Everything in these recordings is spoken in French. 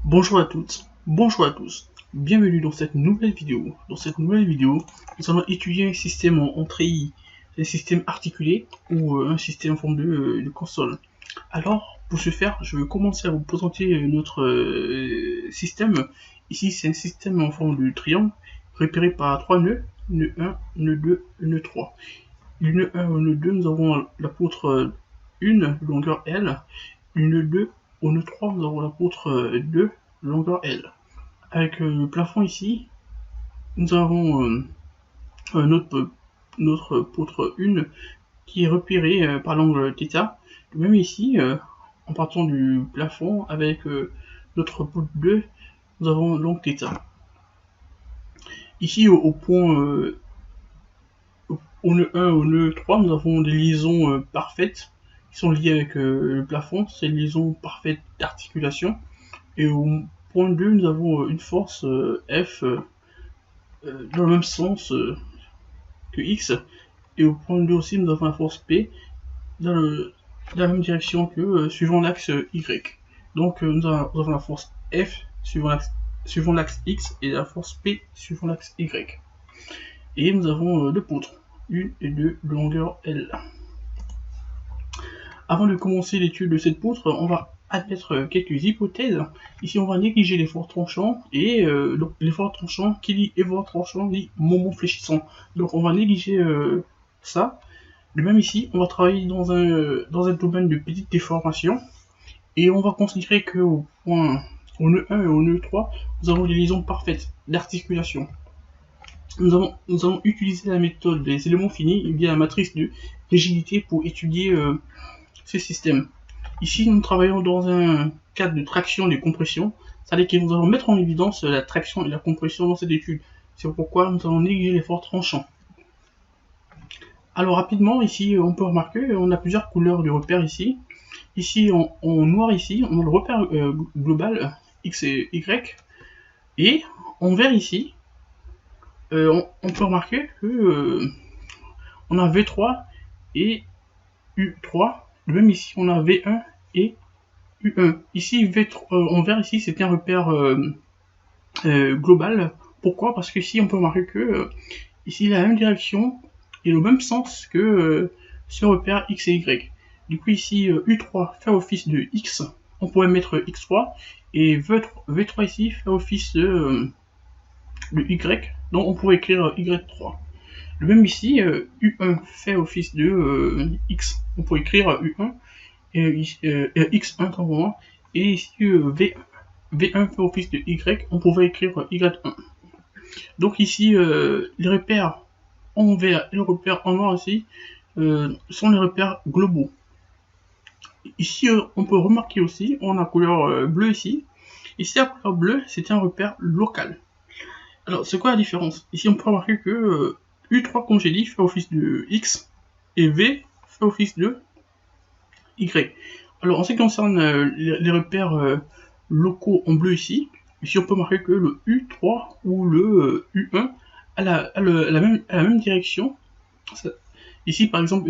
Bonjour à toutes, bonjour à tous, bienvenue dans cette nouvelle vidéo. Dans cette nouvelle vidéo, nous allons étudier un système en treillis, un système articulé ou un système en forme de console. Alors, pour ce faire, je vais commencer à vous présenter notre système. Ici, c'est un système en forme de triangle, repéré par trois nœuds, nœud 1, nœud 2, nœud 3. Du nœud 1 au nœud 2, nous avons la poutre 1, longueur L. Du nœud 2 au nœud 3, nous avons la poutre 2, longueur L. Avec le plafond ici, nous avons notre poutre 1 qui est repérée par l'angle θ. Même ici, en partant du plafond, avec notre poutre 2, nous avons l'angle θ. Ici, au point au nœud 1 au nœud 3, nous avons des liaisons parfaites qui sont liées avec le plafond, c'est une liaison parfaite d'articulation. Et au point 2, nous avons une force F dans le même sens que X. Et au point 2 aussi, nous avons la force P dans la même direction que suivant l'axe Y. Donc nous avons la force F suivant l'axe X et la force P suivant l'axe Y. Et nous avons deux poutres, 1 et 2 de longueur L. Avant de commencer l'étude de cette poutre, on va admettre quelques hypothèses. Ici, on va négliger l'effort tranchant, et donc l'effort tranchant, qui dit effort tranchant, dit moment fléchissant. Donc on va négliger ça. De même ici, on va travailler dans un domaine de petite déformation, et on va considérer que au nœud 1 et au nœud 3, nous avons des liaisons parfaites d'articulation. Nous allons utiliser la méthode des éléments finis et bien la matrice de rigidité pour étudier ce système. Ici, nous travaillons dans un cadre de traction et de compression, c'est-à-dire que nous allons mettre en évidence la traction et la compression dans cette étude. C'est pourquoi nous allons négliger l'effort tranchant. Alors rapidement, ici, on peut remarquer, on a plusieurs couleurs de repères ici. Ici, en noir ici, on a le repère global X et Y. Et en vert ici, on peut remarquer que on a V3 et U3. De même ici, on a V1 et U1. Ici, en vert ici, c'est un repère global. Pourquoi? Parce que ici, on peut remarquer que ici, la même direction et le même sens que ce repère X et Y. Du coup, ici, U3 fait office de X. On pourrait mettre X3. Et V3 ici fait office de Y. Donc, on pourrait écrire Y3. Le même ici, U1 fait office de X. On pourrait écrire U1 et X1 tant pour moi. Et ici, V1 fait office de Y. On pourrait écrire Y1. Donc ici, les repères en vert et les repères en noir ici sont les repères globaux. Ici, on peut remarquer aussi, on a la couleur bleue ici. Ici, la couleur bleue, c'est un repère local. Alors, c'est quoi la différence? Ici, on peut remarquer que U3, comme j'ai dit, fait office de X, et V fait office de Y. Alors, en ce qui concerne les repères locaux en bleu ici, on peut remarquer que le U3 ou le U1 a la même direction. Ici, par exemple,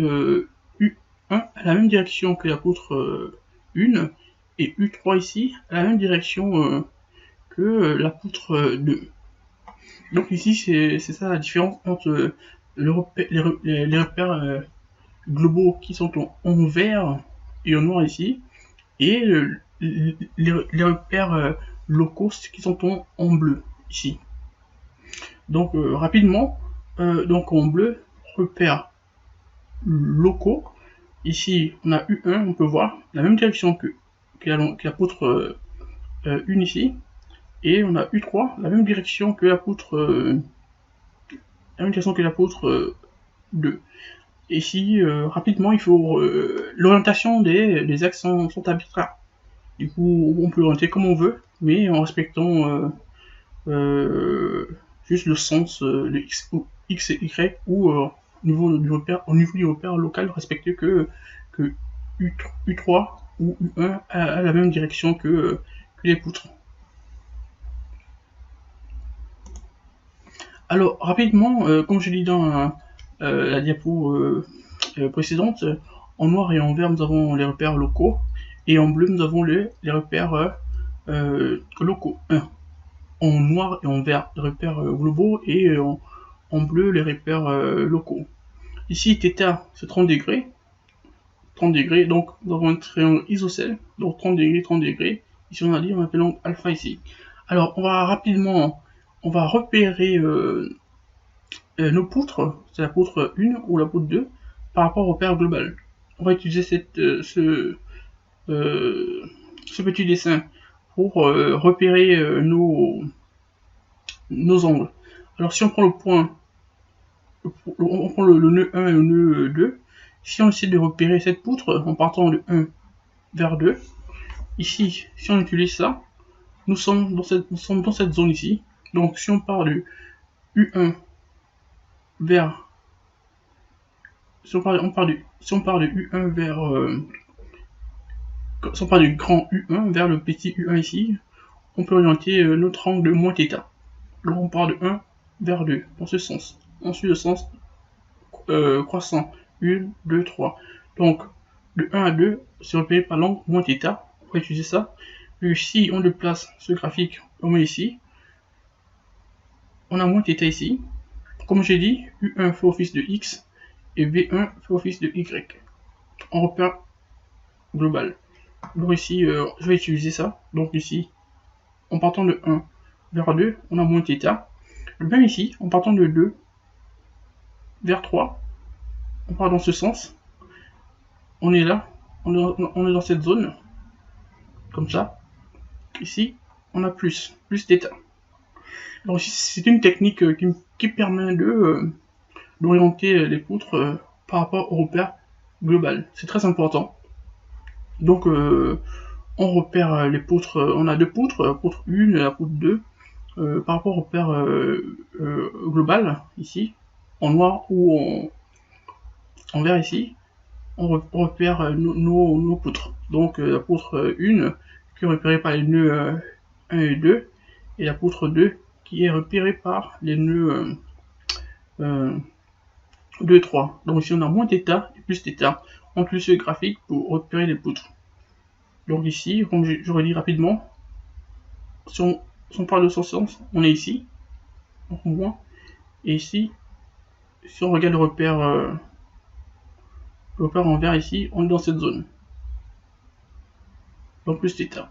U1 a la même direction que la poutre 1, et U3 ici a la même direction que la poutre 2. Donc ici, c'est ça la différence entre les repères globaux qui sont en vert et en noir ici, et les repères locaux qui sont en bleu ici. Donc rapidement, donc en bleu, repères locaux. Ici, on a U1, on peut voir la même direction que la poutre 1 ici. Et on a U3, la même direction que la poutre 2. Ici, rapidement, il faut l'orientation des axes sont arbitraires. Du coup, on peut orienter comme on veut, mais en respectant juste le sens de X et Y, ou au niveau du repère local, respecter que U3 ou U1 a la même direction que les poutres. Alors, rapidement, comme je l'ai dit dans la diapo précédente, en noir et en vert, nous avons les repères locaux, et en bleu, nous avons les repères locaux. En noir et en vert, les repères globaux, et en bleu, les repères locaux. Ici, θ, c'est 30 degrés. 30 degrés, donc nous avons un triangle isocèle, donc 30 degrés, 30 degrés. Ici, on a dit, on appelle l'angle alpha ici. Alors, on va rapidement, on va repérer nos poutres, c'est la poutre 1 ou la poutre 2, par rapport au repère global. On va utiliser ce petit dessin pour repérer nos angles. Alors si on prend le point, on prend le nœud 1 et le nœud 2, si on essaie de repérer cette poutre en partant de 1 vers 2, ici, si on utilise ça, nous sommes dans cette zone ici. Donc si on part de U1 vers... Si on part de U1 vers... si on part du grand U1 vers le petit U1 ici, on peut orienter notre angle de moins θ. Donc on part de 1 vers 2, dans ce sens. Ensuite le sens croissant, 1, 2, 3. Donc de 1 à 2, c'est repéré par l'angle moins θ. On va utiliser ça. Et si on déplace ce graphique, on met ici. On a moins θ ici. Comme j'ai dit, U1 fait office de X et V1 fait office de Y. En repère global. Donc ici, je vais utiliser ça. Donc ici, en partant de 1 vers 2, on a moins θ. Même ici, en partant de 2 vers 3, on part dans ce sens. On est là, on est dans cette zone, comme ça. Ici, on a plus θ. Donc c'est une technique qui permet d'orienter les poutres par rapport au repère global. C'est très important. Donc on repère les poutres, on a deux poutres, la poutre 1 et la poutre 2, par rapport au repère global, ici, en noir ou en vert ici, on repère nos poutres. Donc la poutre 1 qui est repérée par les nœuds 1 et 2, et la poutre 2 qui est repérée par les nœuds 2 et 3. Donc ici on a moins θ et plus θ. On utilise ce graphique pour repérer les poutres. Donc ici, comme j'aurais dit rapidement, si on parle de ce sens, on est ici, donc moins, et ici, si on regarde le repère en vert ici, on est dans cette zone. Donc plus θ.